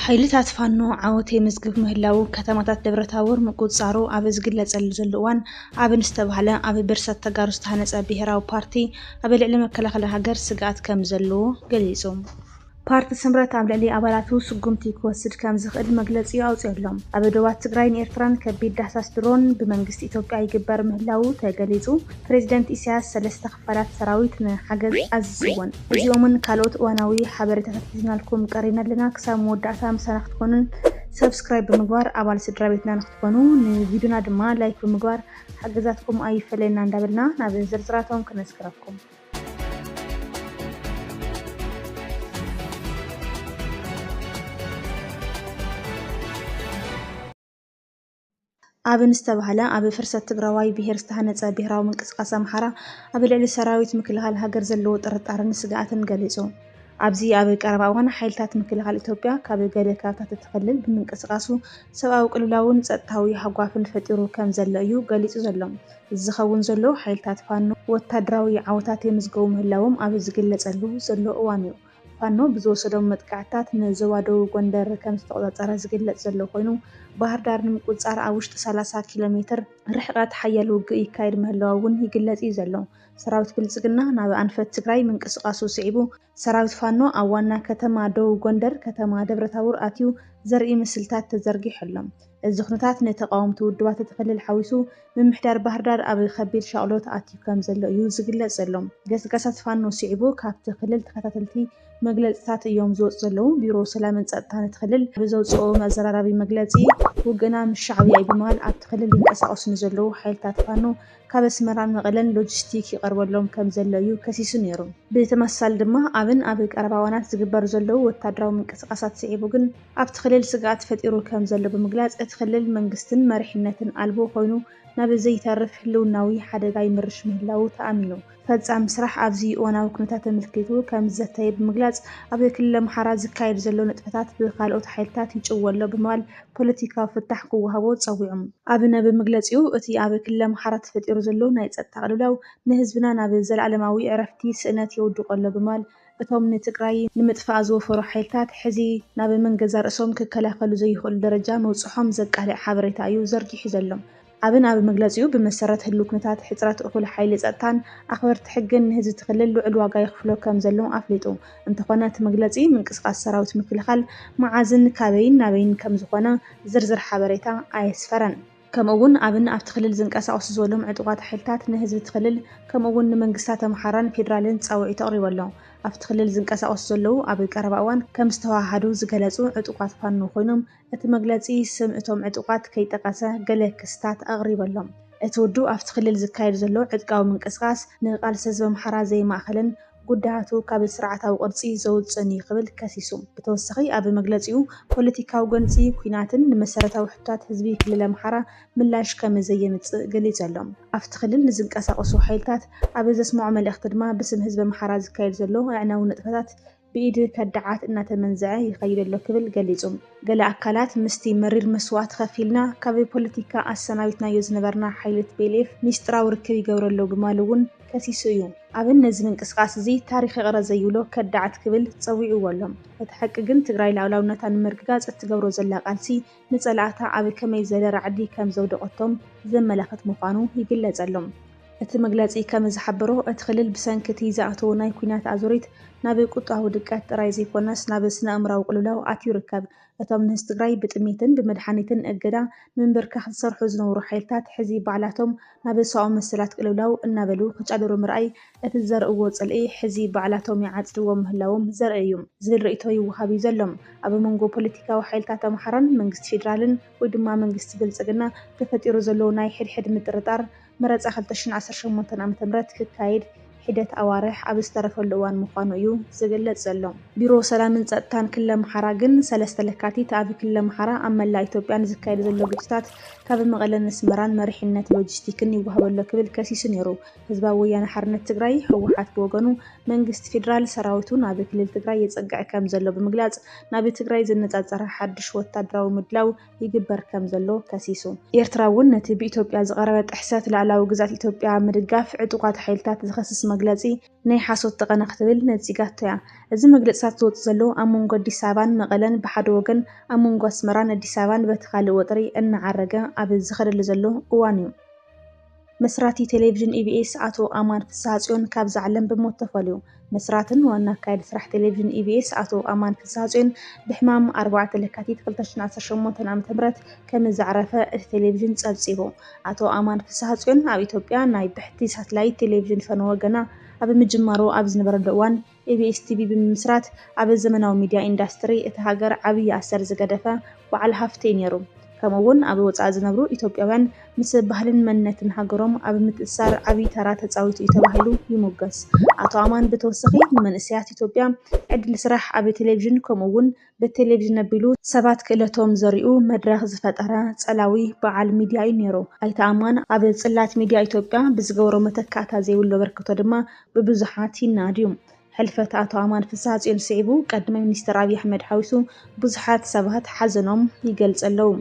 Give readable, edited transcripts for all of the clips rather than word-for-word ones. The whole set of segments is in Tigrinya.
ሓይልታት ፋኖ ዓወት የምዝግብ ምህላው ከተማታት ደብረታቦር ምቁፅፃሩ ኣብ ዝግለፀሉ ዘሎ እዋን ኣብን ዝተባህለ ኣብ ብርሰት ተጋሩ ዝተሃነፀ ብሄራዊ ፓርቲ ኣብ ልዕሊ መከላኸሊ ሃገር ስግኣት ከም ዘለዎ ገሊፁ። ፓርቲ ስምረት ኣብ ልዕሊ ኣባላቱ ስጉምቲ ክወስድ ከም ዝኽእል መግለፂ ኣውፅአሎም። ኣብ ደቡባት ትግራይን ኤርትራን ከቢድ ዳህሳስ ድሮን ብመንግስቲ ኢትዮጵያ ይግበር ምህላው ተገሊፁ። ፕሬዚደንት ኢሳያስ 3 ክፋላት ሰራዊት ንሓገዝ ኣዝዝዎን። እዚኦምን ካልኦት እዋናዊ ሓበሬታታት ሒዝናልኩም ቀሪብና ኣለና። ክሳብ መወዳእታ ምሳና ክትኮኑን ሰብስክራይብ ብምግባር ኣባል ስድራ ቤትና ንክትኮኑ ንቪድዮና ድማ ላይክ ብምግባር ሓገዛትኩም ኣይፈለየና እንዳበልና ናብ ዝርዝራቶም ክነስክረኩም። ኣብን ዝተባህለ ኣብ ፍርሰት ትግራዋይ ብሄር ዝተሃነፀ ብሄራዊ ምንቅስቃስ ኣምሓራ ኣብ ልዕሊ ሰራዊት ምክልኻል ሃገር ዘለዎ ጥርጣርን ስግኣትን ገሊፁ። ኣብዚ ኣብ ቀረባ እዋን ሓይልታት ምክልኻል ኢትዮጵያ ካብ ገለ ከባብታት እትክልል ብምንቅስቃሱ ሰብኣዊ ቅልውላውን ፀጥታዊ ሃጓፍን ፈጢሩ ከም ዘሎ እዩ ገሊፁ ዘሎ። ዝኸውን ዘሎ ሓይልታት ፋኖ ወታደራዊ ዓወታት የምዝገቡ ምህላዎም ኣብ ዝግለፀሉ ዘሎ እዋን እዩ። ፋኖ ብዝወሰዶም መጥቃዕትታት ንዞባ ደቡብ ጎንደር ከም ዝተቆፃፀረ ዝግለፅ ዘሎ ኮይኑ ባህር ዳር ንምቁፅፃር ኣብ ውሽጢ 30 ኪሎ ሜትር ርሕቀት ሓያል ውግእ ይካየድ ምህላው እውን ይግለፅ እዩ ዘሎ። ሰራዊት ብልፅግና ናብ ኣንፈት ትግራይ ምንቅስቃሱ ስዒቡ ሰራዊት ፋኖ ኣብ ዋና ከተማ ደቡብ ጎንደር ከተማ ደብረታቦር ኣትዩ ዘርኢ ምስልታት ተዘርጊሑ ኣሎ። እዚ ኩነታት ንተቃወምቲ ውድባት እቲ ክልል ሓዊሱ ምምሕዳር ባህር ዳር ኣብ ከቢድ ሻቅሎ ተኣትዩ ከም ዘሎ እዩ ዝግለፅ ዘሎ። ገስጋሳት ፋኖ ስዒቡ ካብቲ ክልል ተኸታተልቲ መግለፅታት እዮም ዝወፁ ዘለው። ቢሮ ሰላምን ፀጥታን እቲ ክልል ብዘውፅኦ መዘራረቢ መግለፂ ውግእና ምስ ሻዕብያ እዩ ብምባል ኣብቲ ክልል ይንቀሳቀሱ ንዘለው ሓይልታት ፋኖ ካብ ኣስመራን መቐለን ሎጂስቲክ ይቀርበሎም ከም ዘሎ እዩ ከሲሱ ነይሩ። ብተመሳሳሊ ድማ ኣብን ኣብ ቀረባ እዋናት ዝግበሩ ዘለው ወታደራዊ ምንቅስቃሳት ስዒቡ ግን ኣብቲ ክልል ስግኣት ፈጢሩ ከም ዘሎ ብምግላፅ እቲ ክልል መንግስትን መሪሕነትን ኣልቦ ኮይኑ ናብ ዘይተርፍ ህልውናዊ ሓደጋ ይምርሽ ምህላው ተኣሚኑ ፈፃሚ ስራሕ ኣብዚ እዋናዊ ኩነታት ተመልኪቱ ከም ዘተየ ብምግላፅ ኣብ ክልል ኣምሓራ ዝካየድ ዘሎ ንጥፈታት ብካልኦት ሓይልታት ይጭወሎ ብምባል ፖለቲካዊ ፍታሕ ክወሃቦ ፀዊዖም። ኣብነ ብምግለፂኡ እቲ ኣብ ክልል ኣምሓራ ተፈጢሩ ዘሎ ናይ ፀጥታ ቅልውላው ንህዝብና ናብ ዘለኣለማዊ ዕረፍቲ ስእነት የውድቀሎ ብምባል እቶም ንትግራይ ንምጥፋእ ዝወፈሩ ሓይልታት ሕዚ ናብ መንገዛ ርእሶም ክከላኸሉ ዘይኽእሉ ደረጃ መውፅሖም ዘቃልዕ ሓበሬታ እዩ ዘርጊሑ ዘሎ። ኣብን ኣብ መግለፂኡ ብመሰረት ህሉ ኩነታት ሕፅረት እኩል ሓይሊ ፀጥታን ኣኽበርቲ ሕግን ንህዝቢ ትክልል ልዑል ዋጋ ይኽፍሎ ከም ዘሎ ኣፍሊጡ። እንተኾነ እቲ መግለፂ ምንቅስቃስ ሰራዊት ምክልኻል መዓዝን ካበይን ናበይን ከም ዝኾነ ዝርዝር ሓበሬታ ኣየስፈረን። ከምኡውን ኣብን ኣብቲ ክልል ዝንቀሳቀሱ ዝበሎም ዕጡቃት ሓይልታት ንህዝቢ ትክልል ከምኡውን ንመንግስታት ኣምሓራን ፌደራልን ፃውዒት ኣቅሪበሎ። ኣብቲ ክልል ዝንቀሳቀሱ ዘለው ኣብ ቀረባ እዋን ከም ዝተዋሃዱ ዝገለፁ ዕጡቃት ፋኖ ኮይኖም እቲ መግለፂ ስም እቶም ዕጡቃት ከይጠቀሰ ገለ ክስታት ኣቅሪበሎም። እቲ ውድብ ኣብቲ ክልል ዝካየድ ዘሎ ዕጥቃዊ ምንቅስቃስ ንቃልሲ ህዝቢ ኣምሓራ ዘይማእኸልን ጉዳያቱ ካብ ስርዓታዊ ቅርፂ ዘውፅን ክብል ከሲሱ። ብተወሳኺ ኣብ መግለፂኡ ፖለቲካዊ ገንፂ ኩናትን ንመሰረታዊ ሕቶታት ህዝቢ ክልል ኣምሓራ ምላሽ ከም ዘየምፅእ ገሊፁ ኣሎ። ኣብቲ ክልል ንዝንቀሳቀሱ ሓይልታት ኣብ ዘስምዖ መልእክቲ ድማ ብስም ህዝቢ ኣምሓራ ዝካየድ ዘሎ ኣዕናዊ ንጥፈታት ብኢድ ከዳዓት እናተመንዝዐ ይኸይድ ኣሎ ክብል ገሊፁ። ገለ ኣካላት ምስቲ መሪር መስዋእቲ ከፊልና ካብ ፖለቲካ ኣሰናቢትናዮ ዝነበርና ሓይሊ TPLF ሚስጥራዊ ርክብ ይገብረሎ ብምባል እውን ከሲሱ እዩ። ኣብን ነዚ ምንቅስቃስ እዚ ታሪክ ይቕረ ዘይብሎ ከዳዓት ክብል ፀዊዕዎ ኣሎ። እቲ ሓቂ ግን ትግራይ ላዕላውነታ ንምርግጋፅ እትገብሮ ዘላ ቃልሲ ንፀላእታ ኣብ ከመይ ዝበለ ራዕዲ ከም ዘውደቐቶም ዘመላኽት ምዃኑ ይግለፅ ኣሎ። እቲ መግለፂ ከም ዝሓበሮ እቲ ክልል ብሰንኪ እቲ ዝኣተዎ ናይ ኩናት ኣዙሪት ናብ ቁጠባዊ ድቀት ጥራይ ዘይኮነስ ናብ ስነ ኣእምሮኣዊ ቅልውላው ኣትዩ ይርከብ። እቶም ንህዝቢ ትግራይ ብጥሜትን ብመድሓኒትን እገዳ ንምብርካኽ ዝሰርሑ ዝነበሩ ሓይልታት ሕዚ ባዕላቶም ናብ ሰብኣዊ መሰላት ቅልውላው እናበሉ ክጫደሩ ምርኣይ እቲ ዘርእዎ ፅልኢ ሕዚ ባዕላቶም ይዓፅድዎ ምህላዎም ዘርኢ እዩ ዝብል ርእይቶ ይወሃብ እዩ ዘሎ። ኣብ መንጎ ፖለቲካዊ ሓይልታት ኣምሓራን መንግስቲ ፌደራልን ወይ ድማ መንግስቲ ብልፅግና ተፈጢሩ ዘሎ ናይ ሕድሕድ ምጥርጣር መረፃ 2018 ዓ.ም ክካየድ ሒደት ኣዋርሕ ኣብ ዝተረፈሉ እዋን ምዃኑ እዩ ዝግለፅ ዘሎ። ቢሮ ሰላምን ፀጥታን ክልል ኣምሓራ ግን 3 ለካቲት ኣብ ክልል ኣምሓራ ኣብ መላእ ኢትዮጵያን ዝካየድ ዘሎ ግጭታት ካብ መቐለን ኣስመራን መሪሕነት ሎጂስቲክን ይወሃበሎ ክብል ከሲሱ ነይሩ። ህዝባዊ ወያነ ሓርነት ትግራይ ህወሓት ብወገኑ መንግስቲ ፌደራል ሰራዊቱ ናብ ክልል ትግራይ የፀግዕ ከም ዘሎ ብምግላፅ ናብ ትግራይ ዝነፃፀረ ሓድሽ ወታደራዊ ምድላው ይግበር ከም ዘሎ ከሲሱ። ኤርትራ እውን ነቲ ብኢትዮጵያ ዝቐረበ ጥሕሰት ላዕላዊ ግዛት ኢትዮጵያ ምድጋፍ ዕጡቃት ሓይልታት ዝኸስስ መግለጺ ናይ ሓሶት ተቐና ክትብል ነጺጋቶ እያ። እዚ መግለጽታት ዝወጽእ ዘሎ ኣብ መንጎ ኣዲስ ኣበባን መቐለን ብሓደ ወገን ኣብ መንጎ ኣስመራን ኣዲስ ኣበባን በቲ ካልእ ወጥሪ እናዓረገ ኣብ ዝኸደሉ ዘሎ እዋን እዩ። መስራቲ ቴሌቪዥን ኢቢኤስ አቶ ኣማን ፍስሃጽዮን ካብ ዝዓለም ብሞት ተፈልዩ። መስራትን ዋና ኣካይዲ ስራሕ ቴሌቪዥን ኢቢኤስ አቶ ኣማን ፍስሃጽዮን ብሕማም 4 ለካቲት 2018 ዓ.ም ከም ዘዕረፈ እቲ ቴሌቪዥን ጸብጺቡ። አቶ ኣማን ፍስሃጽዮን ኣብ ኢትዮጵያ ናይ ብሕቲ ሳተላይት ቴሌቪዥን ፈነወ ገና ኣብ ምጅማሩ ኣብ ዝነበረሉ እዋን ኢቢኤስ ቲቪ ብምስራት ኣብ ዘመናዊ ሚድያ ኢንዱስትሪ እቲ ሃገር ዓብዪ ኣሰር ዝገደፈ በዓል ሃፍቲ ነይሩ። ከምኡውን ኣብ ወጻኢ ዝነብሩ ኢትዮጵያውያን ምስ ባህልን መንነትን ሃገሮም ኣብ ምትእስሳር ዓብዪ ተራ ተጻዊቱ እዩ ተባሂሉ ይሙገስ። አቶ ኣማን ብተወሳኺ ንመንእሰያት ኢትዮጵያ ዕድል ስራሕ ኣብ ቴሌቪዥን ከምኡውን ብቴሌቪዥን ኣቢሉ ሰባት ክእለቶም ዘርእዩ መድረኽ ዝፈጠረ ጸላዊ በዓል ሚድያ እዩ ነይሩ። ኣይተ ኣማን ኣብ ጽላት ሚድያ ኢትዮጵያ ብዝገበሮ መተካእታ ዘይብሉ በርክቶ ድማ ብብዙሓት ይናድዩ። ሕልፈት አቶ ኣማን ፍስሃጽዮን ስዒቡ ቀዳማይ ሚኒስትር ኣብይ ኣሕመድ ሓዊሱ ብዙሓት ሰባት ሓዘኖም ይገልጸለው።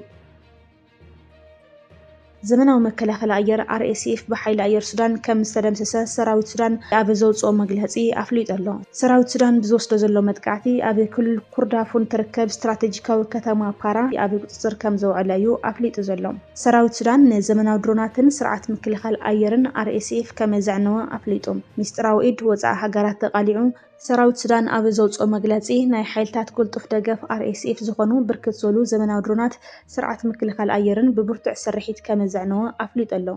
ዘመናዊ መከላኸሊ ኣየር RSF ብሓይሊ ኣየር ሱዳን ከም ዝተደምሰሰ ሰራዊት ሱዳን ኣብ ዘውፅኦ መግለጺ ኣፍሊጡ ኣሎ። ሰራዊት ሱዳን ብዝወስዶ ዘሎ መጥቃዕቲ ኣብ ክልል ኩርዳፉን ትርከብ ስትራቴጂካዊ ከተማ ፓራ ኣብ ቁጽጥር ከም ዘውዕለ እዩ ኣፍሊጡ ዘሎ። ሰራዊት ሱዳን ንዘመናዊ ድሮናትን ስርዓት ምክልኻል ኣየርን RSF ከም ዘዕነወ ኣፍሊጡ። ሚስጥራዊ ኢድ ወጻኢ ሃገራት ተቃሊዑ ሰራዊት ሱዳን ኣብ ዘውፅኦ መግለጺ ናይ ሓይልታት ቁልጡፍ ደገፍ RSF ዝኾኑ ብርክት ዝበሉ ዘመናዊ ድሮናት ስርዓት ምክልኻል ኣየርን ብብርቱዕ ስርሒት ከም ዘዕነወ ኣፍሊጡ ኣሎ።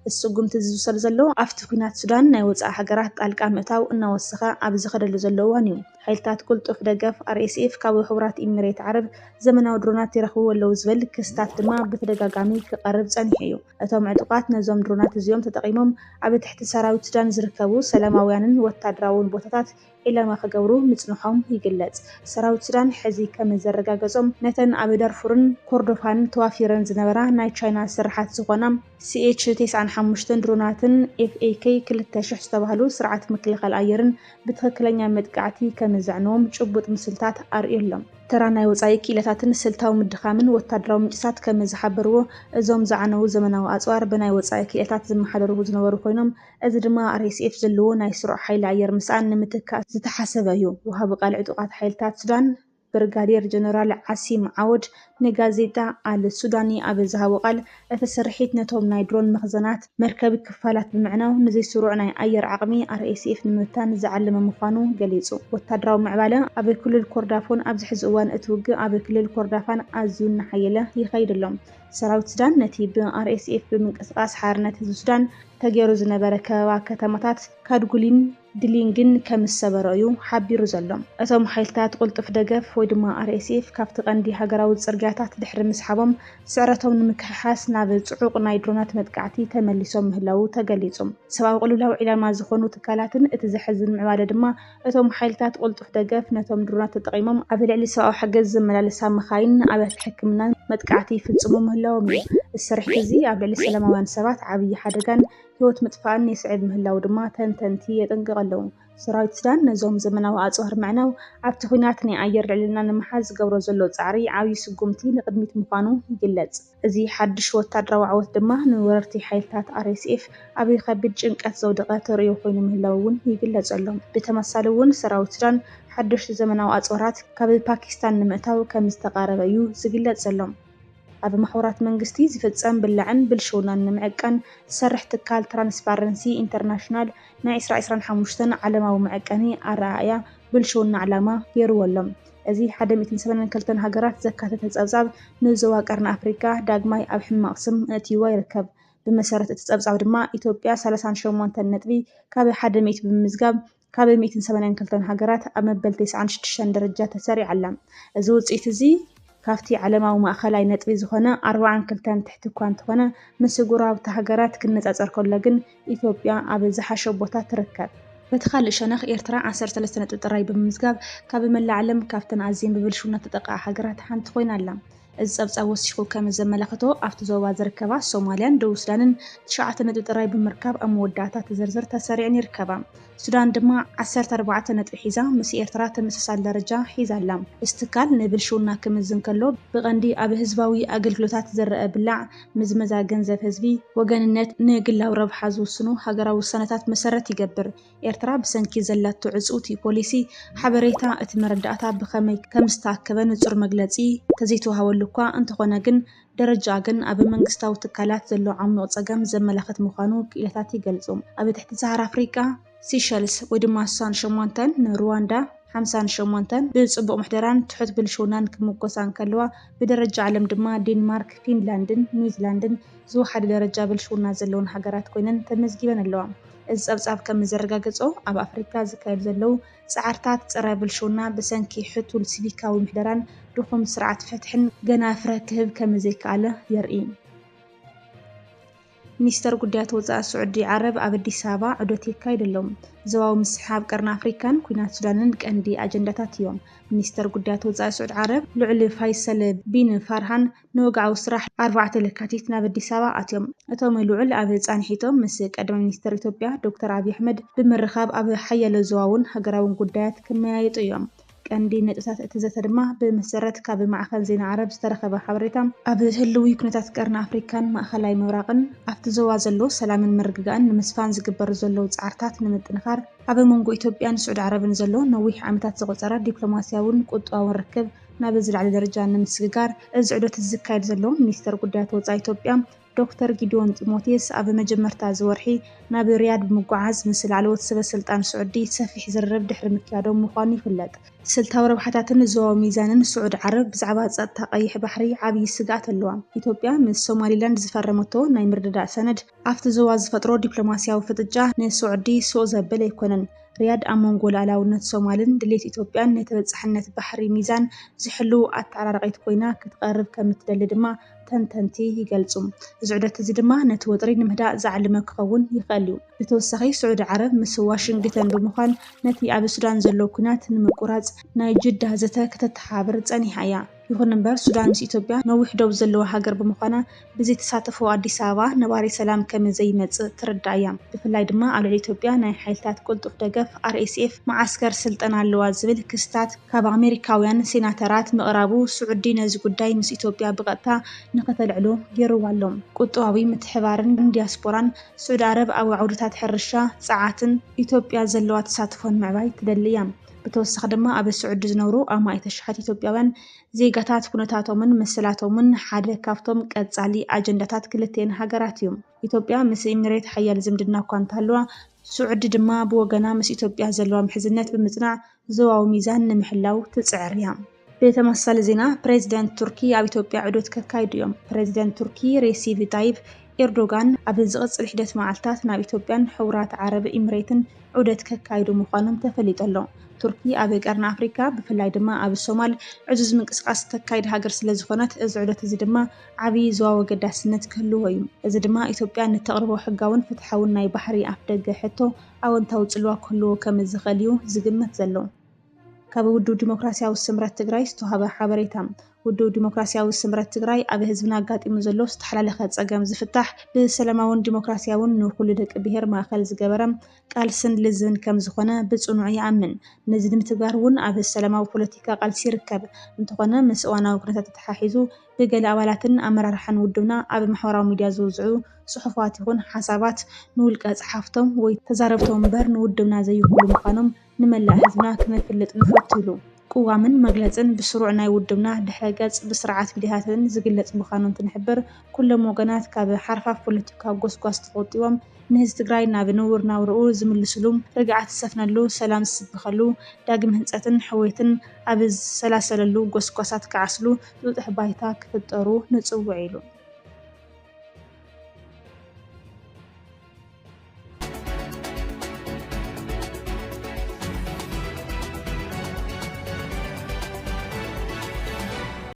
እሱጉምቲ ዝውሰድ ዘሎ ኣብቲ ኩናት ሱዳን ናይ ወጻኢ ሃገራት ጣልቃ ምእታው እናወሰኸ ኣብ ዝኸደሉ ዘሎ እዋን እዩ። ሓይልታት ቁልጡፍ ደገፍ RSF ካብ ሕቡራት ኤሚሬት ዓረብ ዘመናዊ ድሮናት ይረኽቡ ኣለዉ ዝብል ክስታት ድማ ብተደጋጋሚ ክቐርብ ጸኒሑ እዩ። እቶም ዕጡቃት ነዞም ድሮናት እዚኦም ተጠቒሞም ኣብ ትሕቲ ሰራዊት ሱዳን ዝርከቡ ሰላማውያንን ወታደራውን ቦታታት ኢላማ ክገብሩ ምጽንሖም ይግለጽ። ሰራዊት ሱዳን ሕዚ ከም ዘረጋገጾም ነተን ኣብ ዳርፉርን ኮርዶፋንን ተዋፊረን ዝነበራ ናይ ቻይና ስራሓት ዝኾና CH-95 ድሮናትን FAK-2000 ዝተባህሉ ስርዓት ምክልኻል ኣየርን ብትክክለኛ መጥቃዕቲ ከም ዘዕነዎም ጭቡጥ ምስልታት ኣርእዮም። ተራ ናይ ወጻኢ ክኢላታትን ስልታዊ ምድኻምን ወታደራዊ ምንጭታት ከም ዝሓበርዎ እዞም ዝዓነዉ ዘመናዊ ኣጽዋር ብናይ ወጻኢ ክኢላታት ዝመሓደሩ ዝነበሩ ኮይኖም እዚ ድማ RSF ዘለዎ ናይ ስሩዕ ሓይሊ ኣየር ምስኣን ንምትካእ ዝተሓሰበ እዩ። ወሃቢ ቃል ዕጡቃት ሓይልታት ሱዳን ብርጋዴር ጀነራል ዓሲም ዓወድ ንጋዜጣ አል ሱዳኒ ኣብ ዝሃቦ ቃል እቲ ስርሒት ነቶም ናይ ድሮን መኽዘናት መርከቢ ክፋላት ብምዕናው ንዘይስሩዕ ናይ ኣየር ዓቕሚ RSF ንምብታን ዝዓለመ ምዃኑ ገሊጹ። ወታደራዊ ምዕባለ ኣብ ክልል ኮርዳፎን ኣብ ዝሕዚ እዋን እቲ ውግእ ኣብ ክልል ኮርዳፋን ኣዝዩ እናሓየለ ይኸይድ ኣሎ። ሰራዊት ሱዳን ነቲ ብRSF ብምንቅስቓስ ሓርነት ህዝቢ ሱዳን ተገይሩ ዝነበረ ከበባ ከተማታት ካድጉሊን ድሊንግን ከም ዝሰበረ እዩ ሓቢሩ ዘሎ። እቶም ሓይልታት ቁልጡፍ ደገፍ ወይ ድማ RSF ካብቲ ቀንዲ ሃገራዊ ጽርግያታት ድሕሪ ምስሓቦም ስዕረቶም ንምክሕሓስ ናብ ጽዑቕ ናይ ድሮናት መጥቃዕቲ ተመሊሶም ምህላው ተገሊጹ። ሰብኣዊ ቅልውላው ዒላማ ዝኾኑ ትካላትን እቲ ዘሕዝን ምዕባለ ድማ እቶም ሓይልታት ቁልጡፍ ደገፍ ነቶም ድሮናት ተጠቒሞም ኣብ ልዕሊ ሰብኣዊ ሓገዝ ዘመላለሳ መኻይን ኣብያተ ሕክምናን መጥቃዕቲ ይፍጽሙ ምህላዎም እዩ። السرحت زي قبل السلاموان سبات عبي حدقان هوت متفاعل يسعد مهلاو دما تنتنتي يتنقلوا سرايت سودان نزوم زمناو أصهر معناو عبت خيناتني عير لنا نمحاز قبر زلو تعري عاوي سقومتي لقدميت مقانو يجلت زي حدش وتدرو عوت دما نورتي حيلتات RSF أبي خبيت جنكات زودقات ريو خين مهلاوون يجلت علهم بتمثالون سرايت سودان حدش زمناو أصهرات قبل باكستان نمتاو كمستقارب أيو زجلت علهم أب محورات منجستي زفتسان باللعن بالشونان نمعكان سرح تكال ترانسبارنسي انترناشنال نا إسرائيل حموشتن علما ومعكاني الرعاية بالشون علامة يرولم أزي حدا 207 كلتن هجرات زكاة تتزابزاب نزوا قرن أفريقيا داغماي أب حماقسم نتيوا يركب بمسارة تتزابزاب دما إثيوبيا 38 نتبي كاب حدا ميت بمزقاب كاب 207 كلتن هجرات أما بل 96 درجة تساري علم أزوز إتزي كافتي علما ومأخلاي نتبي زخنا 4 كلتان تحت كوانت خنا مسجورا وتهجرات كنت أزركل لجن إثيوبيا أبي زحشة بوتا تركب بتخلي شنخ إيرترا 10 سنة تطري بمزجاب كاب من العلم كافتن عزيم ببلشونة تتقع هجرات حنت خوين علم እዚ ጸብጻብ ወሲኹ ከም ዘመላኽቶ ኣብቲ ዞባ ዝርከባ ሶማልያን ደቡብ ሱዳንን 9 ነጥቢ ጥራይ ብምርካብ ኣብ መወዳእታ ተዘርዝር ተሰሪዐን ይርከባ። ሱዳን ድማ 14 ነጥቢ ሒዛ ምስ ኤርትራ ተመሳሳሊ ደረጃ ሒዛ ኣላ። እዚ ትካል ንብልሽውና ክምዝን ከሎ ብቐንዲ ኣብ ህዝባዊ ኣገልግሎታት ዝረአ ብላዕ ምዝመዛ ገንዘብ ህዝቢ ወገንነት ንግላዊ ረብሓ ዝውስኑ ሃገራዊ ውሳነታት መሰረት ይገብር። ኤርትራ ብሰንኪ ዘላቶ ዕፁቲ ፖሊሲ ሓበሬታ እቲ መረዳእታ ብኸመይ ከም ዝተኣከበ ንጹር መግለጺ ተዘይተዋሃበሉ እኳ እንተኾነ ግን ደረጃ ግን ኣብ መንግስታዊ ትካላት ዘሎ ዓሚቕ ጸገም ዘመላኽት ምዃኑ ክኢላታት ይገልጹ። ኣብ ትሕቲ ሰሃራ ኣፍሪቃ ሲሸልስ ወይ ድማ 68 ንሩዋንዳ 58 ብጽቡቕ ምሕደራን ትሑት ብልሽውናን ክምጎሳን ከለዋ ብደረጃ ዓለም ድማ ዴንማርክ፣ ፊንላንድን ኒውዚላንድን ዝወሓደ ደረጃ ብልሽውና ዘለውን ሃገራት ኮይነን ተመዝጊበን ኣለዋ። እዚ ጸብጻብ ከም ዘረጋገጾ ኣብ ኣፍሪካ ዝካየዱ ዘለው ጻዕርታት ጸረ ብልሽውና ብሰንኪ ሕቱል ሲቪካዊ ምሕደራን ድኹም ስርዓት ፍትሕን ገና ፍረ ክህብ ከም ዘይከኣለ የርኢ። ሚኒስተር ጉዳያት ወፃኢ ሳዑዲ ዓረብ ኣብ ኣዲስ ኣበባ ዑደት የካይዱ ኣለው። ዞባዊ ምስሓብ ቀርኒ ኣፍሪካን ኩናት ሱዳንን ቀንዲ ኣጀንዳታት እዮም። ሚኒስተር ጉዳያት ወፃኢ ሳዑዲ ዓረብ ልዑል ፋይሰል ቢን ፋርሃን ንወግዓዊ ስራሕ 4 ለካቲት ናብ ኣዲስ ኣበባ ኣትዮም። እቶም ልዑል ኣብ ጻንሒቶም ምስ ቀደመ ሚኒስተር ኢትዮጵያ ዶክተር ኣብይ ኣሕመድ ብምርኻብ ኣብ ሓያሎ ዞባውን ሃገራውን ጉዳያት ክመያየጡ እዮም። ቀንዲ ነጥብታት እቲ ዘተ ድማ ብመሰረት ካብ ማዕከን ዜና ዓረብ ዝተረኸበ ሓበሬታ ኣብ ህልውይ ኩነታት ቀርኒ ኣፍሪካን ማእኸላይ ምብራቕን ኣብቲ ዞባ ዘሎ ሰላምን ምርግጋእን ንምስፋን ዝግበሩ ዘለዉ ጻዕርታት ንምጥንኻር ኣብ መንጎ ኢትዮጵያን ሳዑዲ ዓረብን ዘሎ ነዊሕ ዓመታት ዘቆፀረ ዲፕሎማስያውን ቁጠባውን ርክብ ናብ ዝለዓለ ደረጃ ንምስግጋር እዚ ዑደት ዝካየድ ዘሎ ሚኒስተር ጉዳያት ወፃኢ ኢትዮጵያ ዶክተር ጊዲዮን ጢሞቴስ ኣብ መጀመርታ ዝወርሒ ናብ ሪያድ ብምጓዓዝ ምስ ላዕለዎት ሰበስልጣን ሳዑዲ ሰፊሕ ዝርርብ ድሕሪ ምክያዶም ምዃኑ ይፍለጥ። ስልታዊ ረብሓታትን ዞባዊ ሚዛንን ሳዑዲ ዓረብ ብዛዕባ ጸጥታ ቀይሕ ባሕሪ ዓብዪ ስጋኣት ኣለዋ። ኢትዮጵያ ምስ ሶማሊላንድ ዝፈረመቶ ናይ ምርድዳእ ሰነድ ኣብቲ ዞባ ዝፈጥሮ ዲፕሎማስያዊ ፍጥጫ ንሳዑዲ ስቕ ዘበለ ኣይኮነን። ሪያድ ኣብ መንጎ ሉዓላውነት ሶማልን ድሌት ኢትዮጵያን ነተበጻሕነት ባሕሪ ሚዛን ዝሕሉ ኣተዓራራቒት ኮይና ክትቀርብ ከም እትደሊ ድማ ተንተንቲ ይገልጹ። እዚ ዑደት እዚ ድማ ነቲ ወጥሪ ንምህዳእ ዝዓለመ ክኸውን ይኽእል እዩ። ብተወሳኺ ሳዑዲ ዓረብ ምስ ዋሽንግተን ብምዃን ነቲ ኣብ ሱዳን ዘሎ ኩናት ንምቁራጽ ናይ ጅዳ ዘተ ከተተሓባብር ጸኒሓ እያ። ይኹን እምበር ሱዳን ምስ ኢትዮጵያ ነዊሕ ደው ዘለዋ ሃገር ብምዃና ብዘይተሳተፎ ኣዲስ ኣበባ ነባሪ ሰላም ከም ዘይመጽእ ትርዳእ እያ። ብፍላይ ድማ ኣብ ልዕሊ ኢትዮጵያ ናይ ሓይልታት ቅልጡፍ ደገፍ RSF ማዓስከር ስልጠና ኣለዋ ዝብል ክስታት ካብ ኣሜሪካውያን ሴናተራት ምቕራቡ ሳዑዲ ነዚ ጉዳይ ምስ ኢትዮጵያ ብቐጥታ ንኸተልዕሎ ገይርዋ ኣሎ። ቁጠባዊ ምትሕባርን ዲያስፖራን ሳዑዲ ዓረብ ኣብ ዓውድታት ሕርሻ ጸዓትን ኢትዮጵያ ዘለዋ ተሳትፎን ምዕባይ ትደሊ እያ። ብተወሳኺ ድማ ኣብ ሳዑዲ ዝነብሩ ኣማእተ ሽሓት ኢትዮጵያውያን ዜጋታት ኩነታቶምን መሰላቶምን ሓደ ካብቶም ቀጻሊ ኣጀንዳታት ክልቴን ሃገራት እዩ። ኢትዮጵያ ምስ ኤሚሬት ሓያል ዝምድና እኳ እንተሃለዋ ሳዑዲ ድማ ብወገና ምስ ኢትዮጵያ ዘለዋ ምሕዝነት ብምጽናዕ ዞባዊ ሚዛን ንምሕላው ትጽዕር እያ። በተመሳሳሊ ዜና ፕሬዚደንት ቱርኪ ኣብ ኢትዮጵያ ዑደት ከካይዱ እዮም። ፕሬዚደንት ቱርኪ ሬሲፕ ታይብ ኤርዶጋን ኣብ ዝቕጽል ሒደት መዓልትታት ናብ ኢትዮጵያን ሕቡራት ዓረብ ኤሚሬትን ዑደት ከካይዱ ምዃኖም ተፈሊጡ ኣሎ። ቱርኪ ኣብ ቀርኒ ኣፍሪካ ብፍላይ ድማ ኣብ ሶማል ዕዙዝ ምንቅስቃስ ተካይድ ሃገር ስለ ዝኾነት እዚ ዑደት እዚ ድማ ዓብዪ ዞባዊ ኣገዳስነት ክህልዎ እዩ። እዚ ድማ ኢትዮጵያ ንተቕርቦ ሕጋውን ፍትሓውን ናይ ባሕሪ ኣፍ ደገ ሕቶ ኣወንታዊ ጽልዋ ክህልዎ ከም ዝኽእል እዩ ዝግመት ዘሎ። ካብ ውድብ ዲሞክራስያዊ ስምረት ትግራይ ዝተዋህበ ሓበሬታ ውድብ ዲሞክራስያዊ ስምረት ትግራይ ኣብ ህዝብና ኣጋጢሙ ዘሎ ዝተሓላለኸ ጸገም ዝፍታሕ ብሰላማውን ዲሞክራስያውን ንኩሉ ደቂ ብሄር ማእከል ዝገበረ ቃልስን ልዝብን ከም ዝኾነ ብጽኑዕ ይኣምን። ነዚ ንምትግባር እውን ኣብ ሰላማዊ ፖለቲካ ቃልሲ ይርከብ። እንተኾነ ምስ እዋናዊ ኩነታት ተተሓሒዙ ብገለ ኣባላትን ኣመራርሓን ውድብና ኣብ ማሕበራዊ ሚድያ ዝውፅዑ ጽሑፋት ይኹን ሓሳባት ንውልቀ ጸሓፍቶም ወይ ተዛረብቶም እምበር ንውድብና ዘይውክሉ ምዃኖም ንመላእ ህዝብና ክነፍልጥ ንፈቱ ኢሉ። ቅዋምን መግለጽን ብስሩዕ ናይ ውድብና ድሕረ ገጽ ብስርዓት ሚድያታትን ዝግለጽ ምዃኑ እንትንሕብር ኩሎም ወገናት ካብ ሓርፋፍ ፖለቲካ ጎስጓስ ተቆጢቦም ንህዝቢ ትግራይ ናብ ንቡር ናብርኡ ዝምልስሉ ርግዓት ዝሰፍነሉ ሰላም ዝስብኸሉ ዳግም ህንጸትን ሕወትን ኣብ ዝሰላሰለሉ ጎስጓሳት ክዓስሉ ዝውጥሕ ባይታ ክፍጠሩ ንጽውዕ ኢሉ